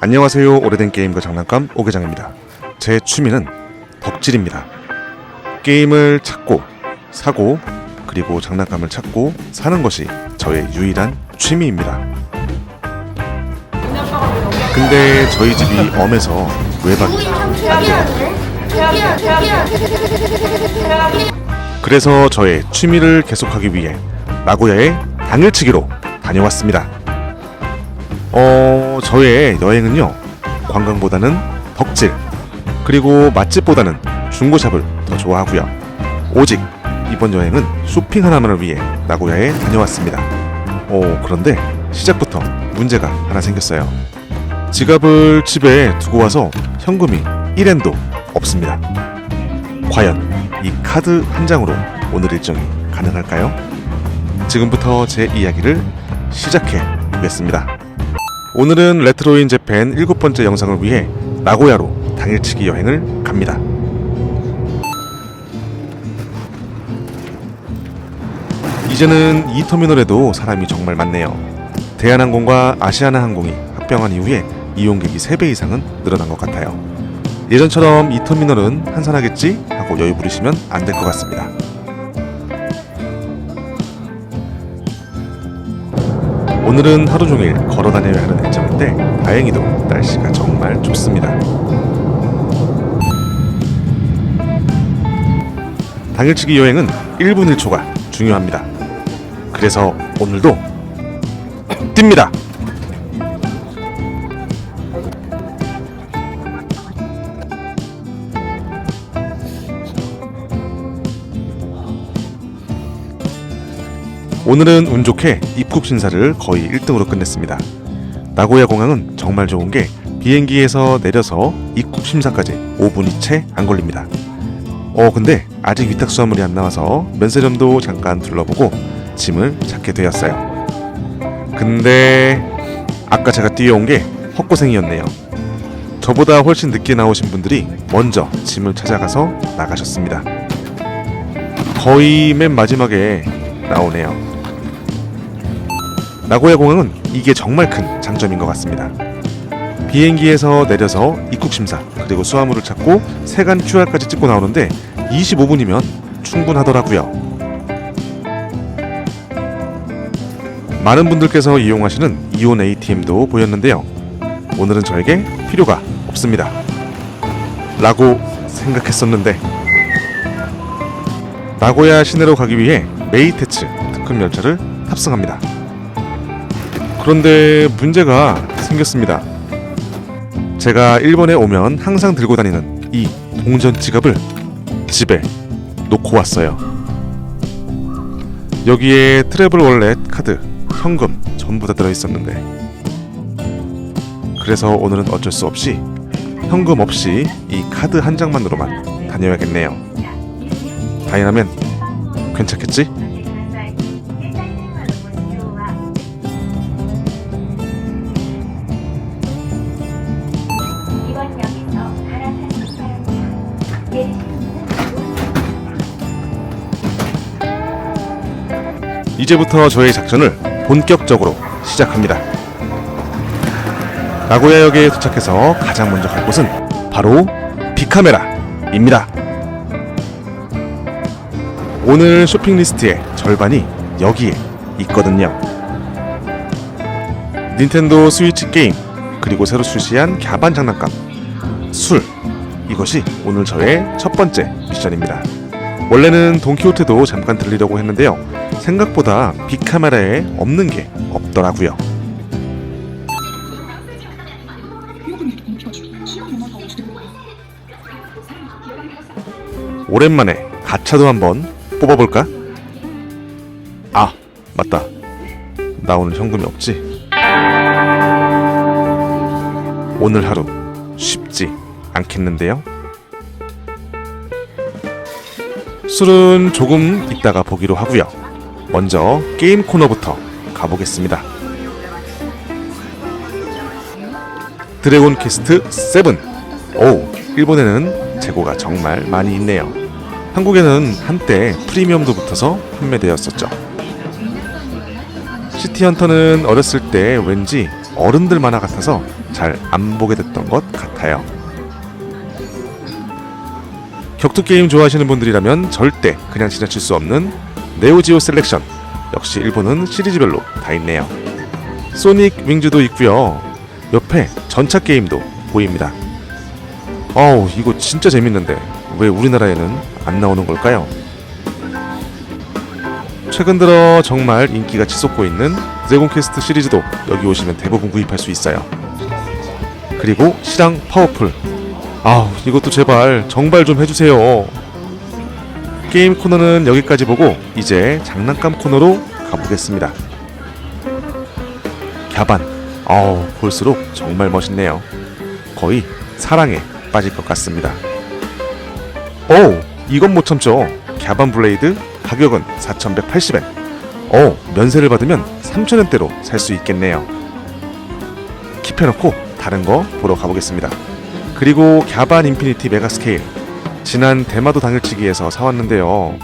안녕하세요. 오래된 게임과 장난감 오계장입니다. 제 취미는 덕질입니다. 게임을 찾고 사고 그리고 장난감을 찾고 사는 것이 저의 유일한 취미입니다. 근데 저희 집이 엄해서 외박이 안 되거든요. 그래서 저의 취미를 계속하기 위해 나고야에 당일치기로 다녀왔습니다. 저의 여행은요, 관광보다는 덕질, 그리고 맛집보다는 중고샵을 더 좋아하고요. 오직 이번 여행은 쇼핑 하나만을 위해 나고야에 다녀왔습니다. 그런데 시작부터 문제가 하나 생겼어요. 지갑을 집에 두고 와서 현금이 1엔도 없습니다. 과연 이 카드 한 장으로 오늘 일정이 가능할까요? 지금부터 제 이야기를 시작해 보겠습니다. 오늘은 레트로인 재팬 7번째 영상을 위해 나고야로 당일치기 여행을 갑니다. 이제는 이 터미널에도 사람이 정말 많네요. 대한항공과 아시아나항공이 합병한 이후에 이용객이 3배 이상은 늘어난 것 같아요. 예전처럼 이 터미널은 한산하겠지 하고 여유 부리시면 안 될 것 같습니다. 오늘은 하루 종일 걸어 다녀야 하는 일정인데 다행히도 날씨가 정말 좋습니다. 당일치기 여행은 1분 1초가 중요합니다. 그래서 오늘도 뜁니다. 오늘은 운 좋게 입국 심사를 거의 1등으로 끝냈습니다. 나고야 공항은 정말 좋은 게 비행기에서 내려서 입국 심사까지 5분이 채 안 걸립니다. 근데 아직 위탁 수화물이 안 나와서 면세점도 잠깐 둘러보고 짐을 찾게 되었어요. 근데 아까 제가 뛰어온 게 헛고생이었네요. 저보다 훨씬 늦게 나오신 분들이 먼저 짐을 찾아가서 나가셨습니다. 거의 맨 마지막에 나오네요. 나고야 공항은 이게 정말 큰 장점인 것 같습니다. 비행기에서 내려서 입국 심사 그리고 수화물을 찾고 세관 QR까지 찍고 나오는데 25분이면 충분하더라고요. 많은 분들께서 이용하시는 이온 ATM도 보였는데요. 오늘은 저에게 필요가 없습니다. 라고 생각했었는데 나고야 시내로 가기 위해 메이테츠 특급 열차를 탑승합니다. 그런데 문제가 생겼습니다. 제가 일본에 오면 항상 들고 다니는 이 동전 지갑을 집에 놓고 왔어요. 여기에 트래블 월렛, 카드, 현금 전부 다 들어있었는데 그래서 오늘은 어쩔 수 없이 현금 없이 이 카드 한 장만으로만 다녀야겠네요. 다이나면 괜찮겠지? 이제부터 저의 작전을 본격적으로 시작합니다. 나고야역에 도착해서 가장 먼저 갈 곳은 바로 빅카메라입니다. 오늘 쇼핑 리스트의 절반이 여기에 있거든요. 닌텐도 스위치 게임, 그리고 새로 출시한 갸반 장난감, 술, 이것이 오늘 저의 첫 번째 미션입니다. 원래는 돈키호테도 잠깐 들리려고 했는데요. 생각보다 빅카메라에 없는 게 없더라고요. 오랜만에 가차도 한번 뽑아볼까? 아, 맞다. 나 오늘 현금이 없지? 오늘 하루 쉽지 않겠는데요? 술은 조금 이따가 보기로 하고요. 먼저 게임 코너부터 가보겠습니다. 드래곤 퀘스트 7. 일본에는 재고가 정말 많이 있네요. 한국에는 한때 프리미엄도 붙어서 판매되었었죠. 시티헌터는 어렸을 때 왠지 어른들 만화 같아서 잘 안 보게 됐던 것 같아요. 격투 게임 좋아하시는 분들이라면 절대 그냥 지나칠 수 없는 네오지오 셀렉션. 역시 일본은 시리즈별로 다 있네요. 소닉 윙즈도 있고요. 옆에 전차 게임도 보입니다. 어우, 이거 진짜 재밌는데 왜 우리나라에는 안 나오는 걸까요? 최근 들어 정말 인기가 치솟고 있는 드래곤 퀘스트 시리즈도 여기 오시면 대부분 구입할 수 있어요. 그리고 실황 파워풀. 아우, 이것도 제발 정발 좀 해주세요. 게임 코너는 여기까지 보고 이제 장난감 코너로 가보겠습니다. 갸반. 볼수록 정말 멋있네요. 거의 사랑에 빠질 것 같습니다. 이건 못 참죠. 갸반 블레이드 가격은 4,180엔. 면세를 받으면 3,000원대로 살 수 있겠네요. 킵해놓고 다른 거 보러 가보겠습니다. 그리고 갸반 인피니티 메가 스케일. 지난 대마도 당일치기에서 사왔는데요.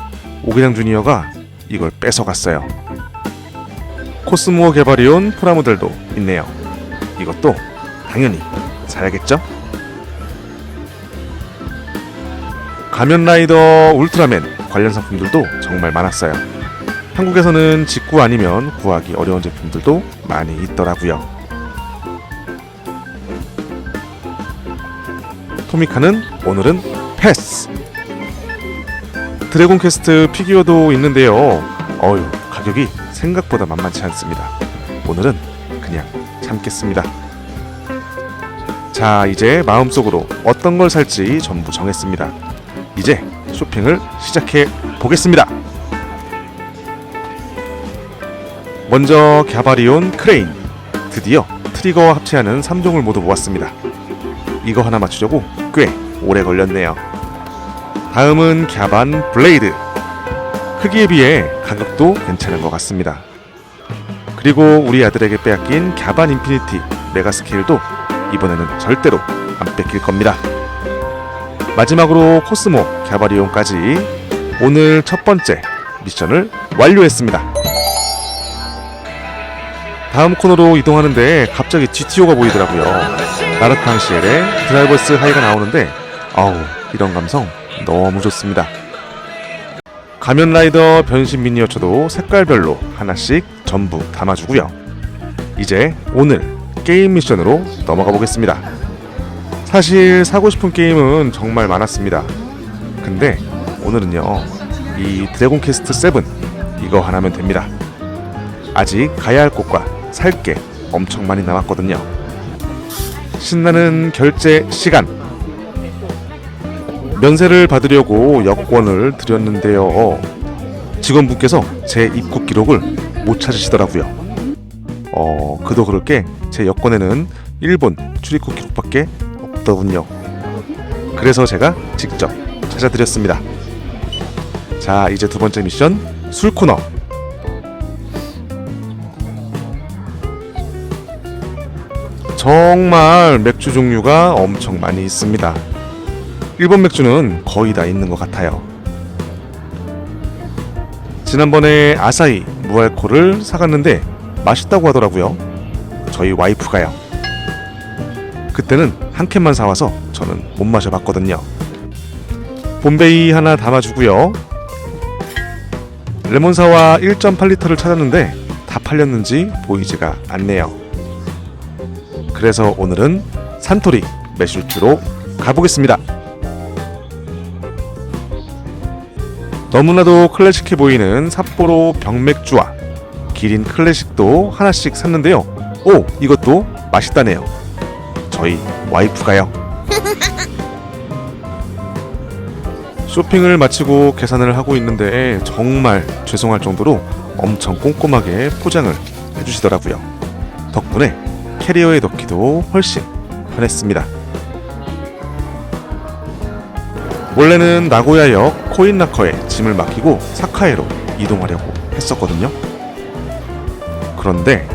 오기장 주니어가 이걸 뺏어갔어요. 코스모어 개발이온 프라모델도 있네요. 이것도 당연히 사야겠죠? 가면라이더 울트라맨 관련 상품들도 정말 많았어요. 한국에서는 직구 아니면 구하기 어려운 제품들도 많이 있더라고요. 토미카는 오늘은 패스! 드래곤 퀘스트 피규어도 있는데요. 가격이 생각보다 만만치 않습니다. 오늘은 그냥 참겠습니다. 자, 이제 마음속으로 어떤 걸 살지 전부 정했습니다. 이제 쇼핑을 시작해 보겠습니다. 먼저 갸바리온 크레인. 드디어 트리거와 합체하는 3종을 모두 모았습니다. 이거 하나 맞추려고 꽤 오래 걸렸네요. 다음은 갸반 블레이드. 크기에 비해 가격도 괜찮은 것 같습니다. 그리고 우리 아들에게 빼앗긴 갸반 인피니티 메가 스케일도 이번에는 절대로 안 뺏길 겁니다. 마지막으로 코스모 갸바리온까지 오늘 첫 번째 미션을 완료했습니다. 다음 코너로 이동하는데 갑자기 GTO가 보이더라고요. 나르캉 CL의 드라이버스 하이가 나오는데 이런 감성 너무 좋습니다. 가면라이더 변신 미니어처도 색깔별로 하나씩 전부 담아주고요. 이제 오늘 게임 미션으로 넘어가 보겠습니다. 사실 사고 싶은 게임은 정말 많았습니다. 근데 오늘은요, 이 드래곤 퀘스트 7 이거 하나면 됩니다. 아직 가야 할 곳과 살 게 엄청 많이 남았거든요. 신나는 결제 시간. 면세를 받으려고 여권을 드렸는데요. 직원분께서 제 입국 기록을 못 찾으시더라고요. 그도 그럴 게 제 여권에는 일본 출입국 기록밖에 없더군요. 그래서 제가 직접 찾아드렸습니다. 자, 이제 두 번째 미션 술 코너. 정말 맥주 종류가 엄청 많이 있습니다. 일본 맥주는 거의 다 있는 것 같아요. 지난번에 아사히 무알콜을 사갔는데 맛있다고 하더라고요. 저희 와이프가요. 그때는 한 캔만 사와서 저는 못 마셔봤거든요. 봄베이 하나 담아주고요. 레몬사와 1.8리터를 찾았는데 다 팔렸는지 보이지가 않네요. 그래서 오늘은 산토리 매실주로 가보겠습니다. 너무나도 클래식해 보이는 삿포로 병맥주와 기린 클래식도 하나씩 샀는데요. 이것도 맛있다네요. 저희 와이프가요. 쇼핑을 마치고 계산을 하고 있는데 정말 죄송할 정도로 엄청 꼼꼼하게 포장을 해주시더라고요. 덕분에 캐리어에 넣기도 훨씬 편했습니다. 원래는 나고야역 코인라커에 짐을 맡기고 사카에로 이동하려고 했었거든요. 그런데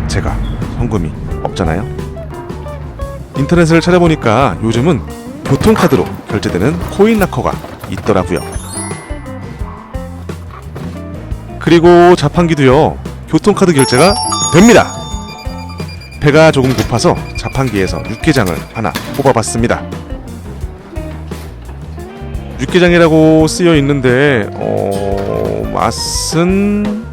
제가 현금이 없잖아요. 인터넷을 찾아보니까 요즘은 교통카드로 결제되는 코인라커가 있더라고요. 그리고 자판기도요, 교통카드 결제가 됩니다. 배가 조금 고파서 자판기에서 육개장을 하나 뽑아봤습니다. 육개장이라고 쓰여 있는데 맛은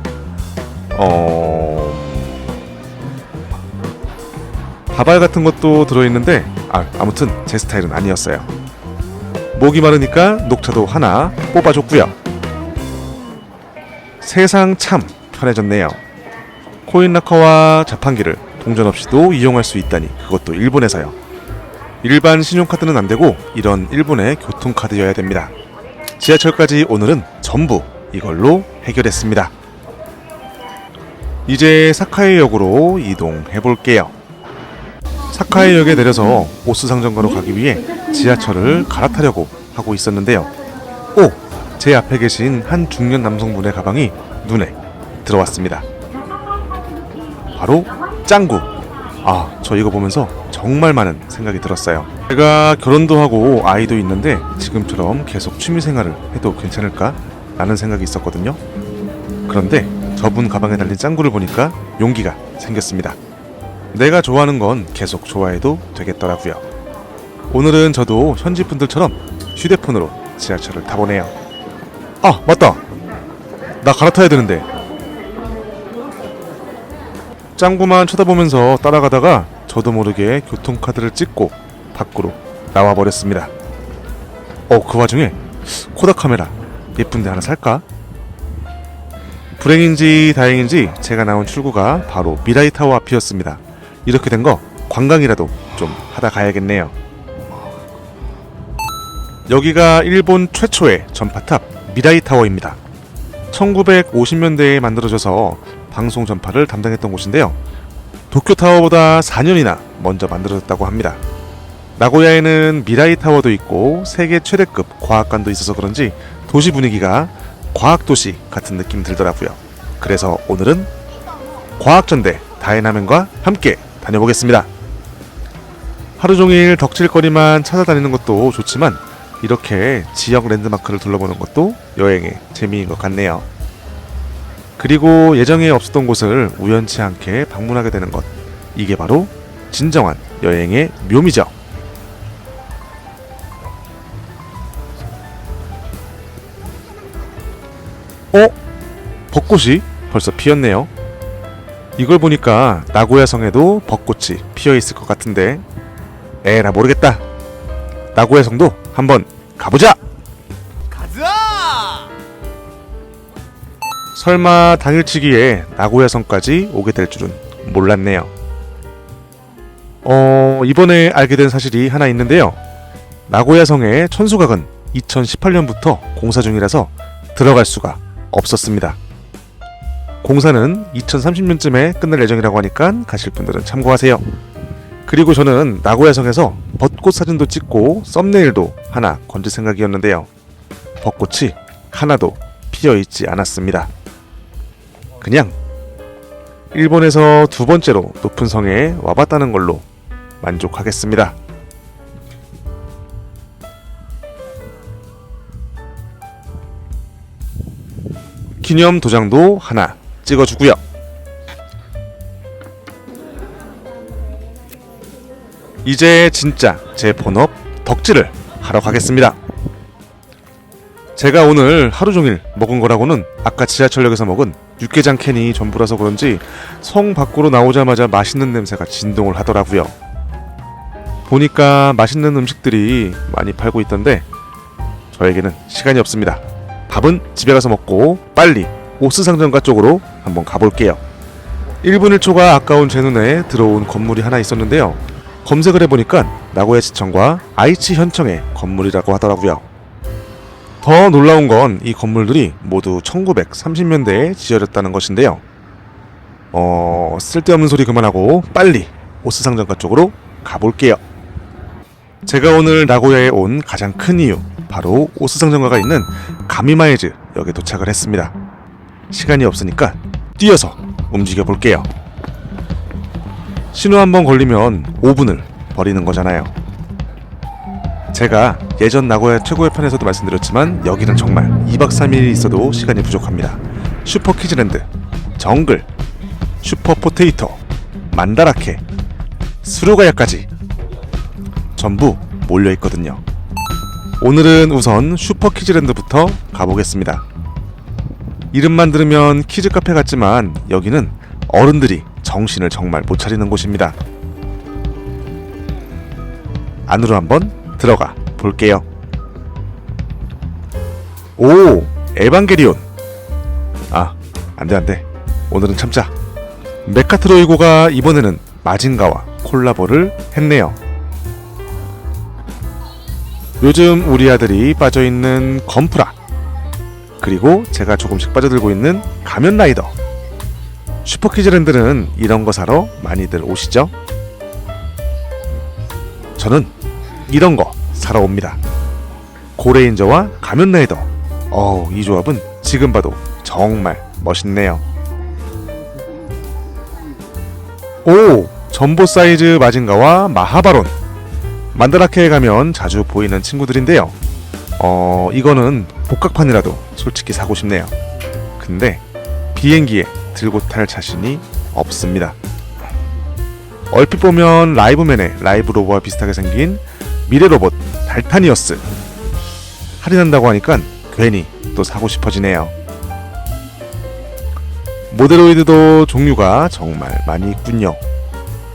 밥알 같은 것도 들어있는데 아무튼 제 스타일은 아니었어요. 목이 마르니까 녹차도 하나 뽑아줬고요. 세상 참 편해졌네요. 코인라커와 자판기를 동전 없이도 이용할 수 있다니, 그것도 일본에서요. 일반 신용카드는 안되고 이런 일본의 교통카드여야 됩니다. 지하철까지 오늘은 전부 이걸로 해결했습니다. 이제 사카이역으로 이동해볼게요. 사카이역에 내려서 오스상점가로 가기 위해 지하철을 갈아타려고 하고 있었는데요. 제 앞에 계신 한 중년 남성분의 가방이 눈에 들어왔습니다. 바로 짱구. 저 이거 보면서 정말 많은 생각이 들었어요. 제가 결혼도 하고 아이도 있는데 지금처럼 계속 취미생활을 해도 괜찮을까? 라는 생각이 있었거든요. 그런데 저분 가방에 달린 짱구를 보니까 용기가 생겼습니다. 내가 좋아하는 건 계속 좋아해도 되겠더라고요. 오늘은 저도 현지 분들처럼 휴대폰으로 지하철을 타보네요. 맞다! 나 갈아타야 되는데. 짱구만 쳐다보면서 따라가다가 저도 모르게 교통카드를 찍고 밖으로 나와버렸습니다. 그 와중에 코다 카메라 예쁜데 하나 살까? 불행인지 다행인지 제가 나온 출구가 바로 미라이타워 앞이었습니다. 이렇게 된 거 관광이라도 좀 하다 가야겠네요. 여기가 일본 최초의 전파탑 미라이타워입니다. 1950년대에 만들어져서 방송 전파를 담당했던 곳인데요. 도쿄타워보다 4년이나 먼저 만들어졌다고 합니다. 나고야에는 미라이타워도 있고 세계 최대급 과학관도 있어서 그런지 도시 분위기가 과학도시 같은 느낌이 들더라고요. 그래서 오늘은 과학전대 다이나맨과 함께 다녀보겠습니다. 하루종일 덕질거리만 찾아다니는 것도 좋지만 이렇게 지역 랜드마크를 둘러보는 것도 여행의 재미인 것 같네요. 그리고 예정에 없었던 곳을 우연치 않게 방문하게 되는 것, 이게 바로 진정한 여행의 묘미죠. 벚꽃이 벌써 피었네요. 이걸 보니까 나고야 성에도 벚꽃이 피어있을 것 같은데, 에라 모르겠다. 나고야 성도 한번 가보자! 가자! 설마 당일치기에 나고야 성까지 오게 될 줄은 몰랐네요. 이번에 알게 된 사실이 하나 있는데요. 나고야 성의 천수각은 2018년부터 공사 중이라서 들어갈 수가 없었습니다. 공사는 2030년쯤에 끝날 예정이라고 하니까 가실 분들은 참고하세요. 그리고 저는 나고야성에서 벚꽃 사진도 찍고 썸네일도 하나 건질 생각이었는데요. 벚꽃이 하나도 피어있지 않았습니다. 그냥 일본에서 두 번째로 높은 성에 와봤다는 걸로 만족하겠습니다. 기념 도장도 하나 찍어주고요. 이제 진짜 제 본업 덕질을 하러 가겠습니다. 제가 오늘 하루종일 먹은 거라고는 아까 지하철역에서 먹은 육개장 캔이 전부라서 그런지 성 밖으로 나오자마자 맛있는 냄새가 진동을 하더라고요. 보니까 맛있는 음식들이 많이 팔고 있던데 저에게는 시간이 없습니다. 밥은 집에 가서 먹고 빨리 오스상점가 쪽으로 한번 가볼게요. 1분 1초가 아까운 제 눈에 들어온 건물이 하나 있었는데요. 검색을 해보니까 나고야시청과 아이치 현청의 건물이라고 하더라고요. 더 놀라운 건 이 건물들이 모두 1930년대에 지어졌다는 것인데요. 쓸데없는 소리 그만하고 빨리 오스상점가 쪽으로 가볼게요. 제가 오늘 나고야에 온 가장 큰 이유, 바로 오스상점가가 있는 가미마에즈 역에 도착을 했습니다. 시간이 없으니까 뛰어서 움직여 볼게요. 신호 한번 걸리면 5분을 버리는 거잖아요. 제가 예전 나고야 최고의 편에서도 말씀드렸지만 여기는 정말 2박 3일이 있어도 시간이 부족합니다. 슈퍼 키즈랜드, 정글, 슈퍼 포테이토, 만다라케, 수루가야까지 전부 몰려있거든요. 오늘은 우선 슈퍼키즈랜드부터 가보겠습니다. 이름만 들으면 키즈 카페 같지만 여기는 어른들이 정신을 정말 못 차리는 곳입니다. 안으로 한번 들어가 볼게요. 오, 에반게리온. 아, 안돼. 오늘은 참자. 메카트로이고가 이번에는 마징가와 콜라보를 했네요. 요즘 우리 아들이 빠져있는 건프라, 그리고 제가 조금씩 빠져들고 있는 가면라이더. 슈퍼키즈랜드는 이런 거 사러 많이들 오시죠? 저는 이런 거 사러 옵니다. 고레인저와 가면라이더. 이 조합은 지금 봐도 정말 멋있네요. 오, 점보 사이즈 마징가와 마하바론. 만다라케에 가면 자주 보이는 친구들인데요. 이거는 복각판이라도 솔직히 사고 싶네요. 근데 비행기에 들고 탈 자신이 없습니다. 얼핏 보면 라이브맨의 라이브 로봇와 비슷하게 생긴 미래 로봇 달타니어스. 할인한다고 하니까 괜히 또 사고 싶어지네요. 모데로이드도 종류가 정말 많이 있군요.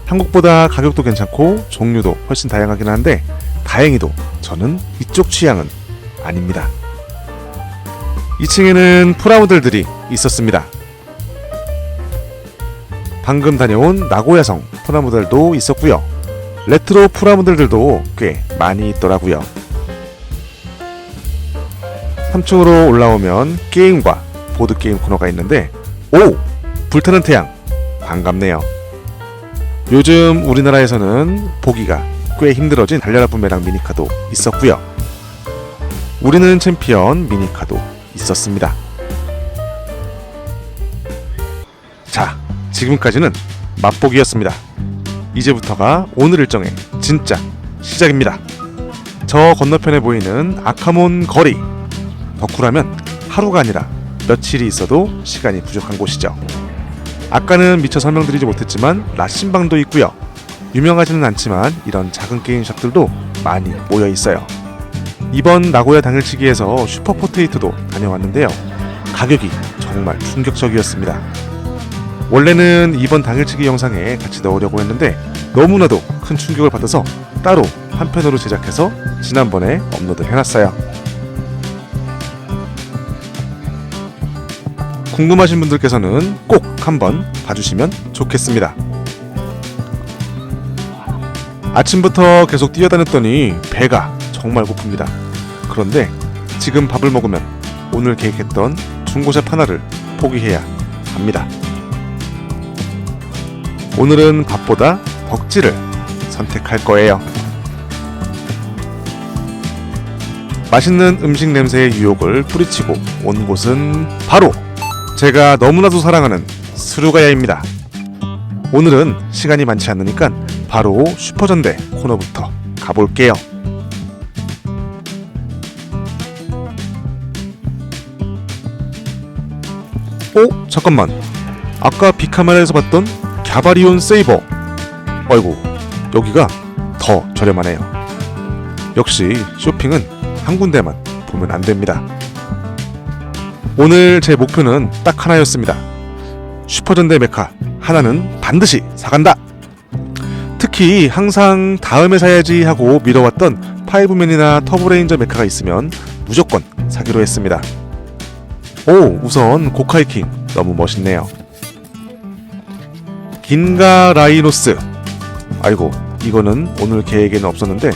한국보다 가격도 괜찮고 종류도 훨씬 다양하긴 한데 다행히도 저는 이쪽 취향은 아닙니다. 2층에는 프라모델들이 있었습니다. 방금 다녀온 나고야성 프라모델도 있었고요. 레트로 프라모델들도 꽤 많이 있더라고요. 3층으로 올라오면 게임과 보드게임 코너가 있는데, 오! 불타는 태양! 반갑네요. 요즘 우리나라에서는 보기가 꽤 힘들어진 달려라 붐메랑 미니카도 있었고요. 우리는 챔피언 미니카도 있었습니다. 자, 지금까지는 맛보기였습니다. 이제부터가 오늘 일정의 진짜 시작입니다. 저 건너편에 보이는 아카몬 거리. 덕후라면 하루가 아니라 며칠이 있어도 시간이 부족한 곳이죠. 아까는 미처 설명드리지 못했지만 라신방도 있고요. 유명하지는 않지만 이런 작은 게임샵들도 많이 모여 있어요. 이번 나고야 당일치기에서 슈퍼포테이토도 다녀왔는데요. 가격이 정말 충격적이었습니다. 원래는 이번 당일치기 영상에 같이 넣으려고 했는데 너무나도 큰 충격을 받아서 따로 한 편으로 제작해서 지난번에 업로드 해놨어요. 궁금하신 분들께서는 꼭 한번 봐주시면 좋겠습니다. 아침부터 계속 뛰어다녔더니 배가 정말 고픕니다. 그런데 지금 밥을 먹으면 오늘 계획했던 중고샵 하나를 포기해야 합니다. 오늘은 밥보다 덕지를 선택할 거예요. 맛있는 음식 냄새의 유혹을 뿌리치고 온 곳은 바로 제가 너무나도 사랑하는 수루가야입니다. 오늘은 시간이 많지 않으니까 바로 슈퍼전대 코너부터 가볼게요. 오? 잠깐만. 아까 빅카메라에서 봤던 갸바리온 세이버. 아이고, 여기가 더 저렴하네요. 역시 쇼핑은 한 군데만 보면 안 됩니다. 오늘 제 목표는 딱 하나였습니다. 슈퍼전대 메카 하나는 반드시 사간다. 특히 항상 다음에 사야지 하고 미뤄왔던 파이브맨이나 터보레인저 메카가 있으면 무조건 사기로 했습니다. 오, 우선 고카이킹 너무 멋있네요. 긴가 라이노스. 아이고, 이거는 오늘 계획에는 없었는데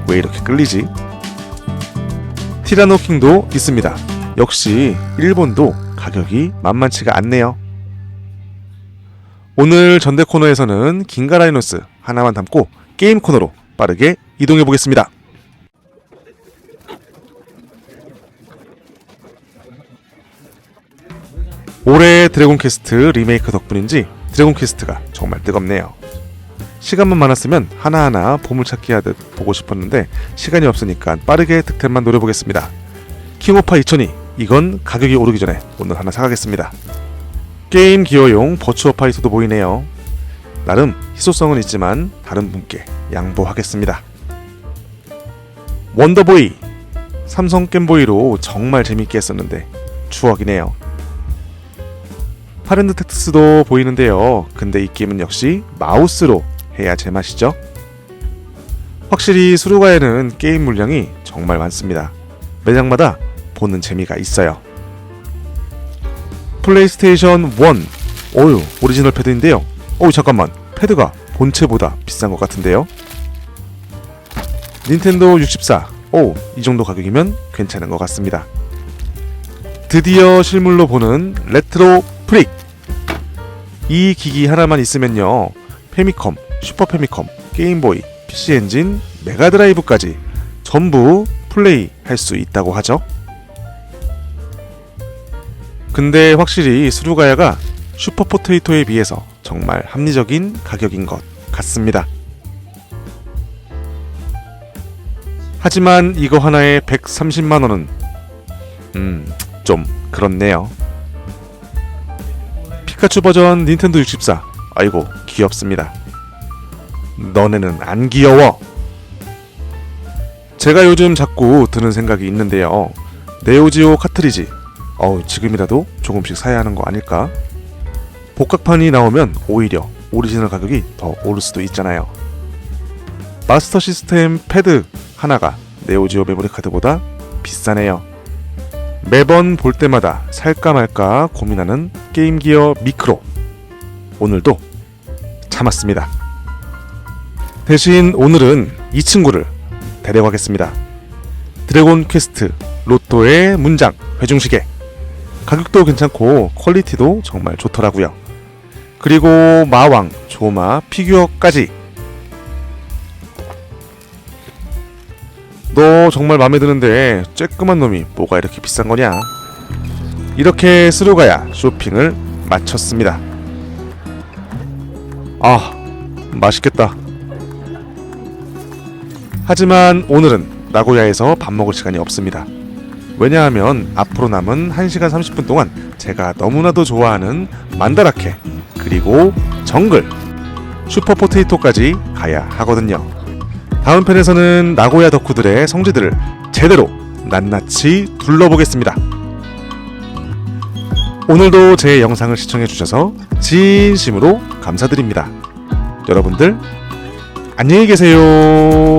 왜 이렇게 끌리지? 티라노킹도 있습니다. 역시 일본도 가격이 만만치가 않네요. 오늘 전대 코너에서는 긴가라이노스 하나만 담고 게임 코너로 빠르게 이동해 보겠습니다. 올해 드래곤 퀘스트 리메이크 덕분인지 드래곤 퀘스트가 정말 뜨겁네요. 시간만 많았으면 하나하나 보물찾기 하듯 보고 싶었는데 시간이 없으니까 빠르게 득템만 노려보겠습니다. 킹오파 2002, 이건 가격이 오르기 전에 오늘 하나 사가겠습니다. 게임 기어용 버추어 파이터도 보이네요. 나름 희소성은 있지만 다른 분께 양보하겠습니다. 원더보이! 삼성 게임보이로 정말 재밌게 했었는데 추억이네요. 파랜드 텍스도 보이는데요. 근데 이 게임은 역시 마우스로 해야 제맛이죠. 확실히 수루가에는 게임 물량이 정말 많습니다. 매장마다 보는 재미가 있어요. 플레이스테이션 1 어휴 오리지널 패드인데요. 잠깐만 패드가 본체보다 비싼 것 같은데요. 닌텐도 64 이 정도 가격이면 괜찮은 것 같습니다. 드디어 실물로 보는 레트로 프릭. 이 기기 하나만 있으면요 페미컴, 슈퍼 페미컴, 게임보이, PC 엔진, 메가드라이브까지 전부 플레이 할 수 있다고 하죠. 근데 확실히 수루가야가 슈퍼포테이토에 비해서 정말 합리적인 가격인 것 같습니다. 하지만 이거 하나에 130만원은 좀 그렇네요. 피카츄 버전 닌텐도 64 아이고 귀엽습니다. 너네는 안 귀여워. 제가 요즘 자꾸 드는 생각이 있는데요. 네오지오 카트리지 지금이라도 조금씩 사야 하는 거 아닐까? 복각판이 나오면 오히려 오리지널 가격이 더 오를 수도 있잖아요. 마스터 시스템 패드 하나가 네오지오 메모리 카드보다 비싸네요. 매번 볼 때마다 살까 말까 고민하는 게임기어 미크로. 오늘도 참았습니다. 대신 오늘은 이 친구를 데려가겠습니다. 드래곤 퀘스트 로또의 문장 회중시계. 가격도 괜찮고 퀄리티도 정말 좋더라고요. 그리고 마왕, 조마, 피규어까지. 너 정말 마음에 드는데 쬐끄만 놈이 뭐가 이렇게 비싼 거냐? 이렇게 수루가야 쇼핑을 마쳤습니다. 맛있겠다. 하지만 오늘은 나고야에서 밥 먹을 시간이 없습니다. 왜냐하면 앞으로 남은 1시간 30분 동안 제가 너무나도 좋아하는 만다라케 그리고 정글 슈퍼포테이토까지 가야 하거든요. 다음 편에서는 나고야 덕후들의 성지들을 제대로 낱낱이 둘러보겠습니다. 오늘도 제 영상을 시청해주셔서 진심으로 감사드립니다. 여러분들 안녕히 계세요.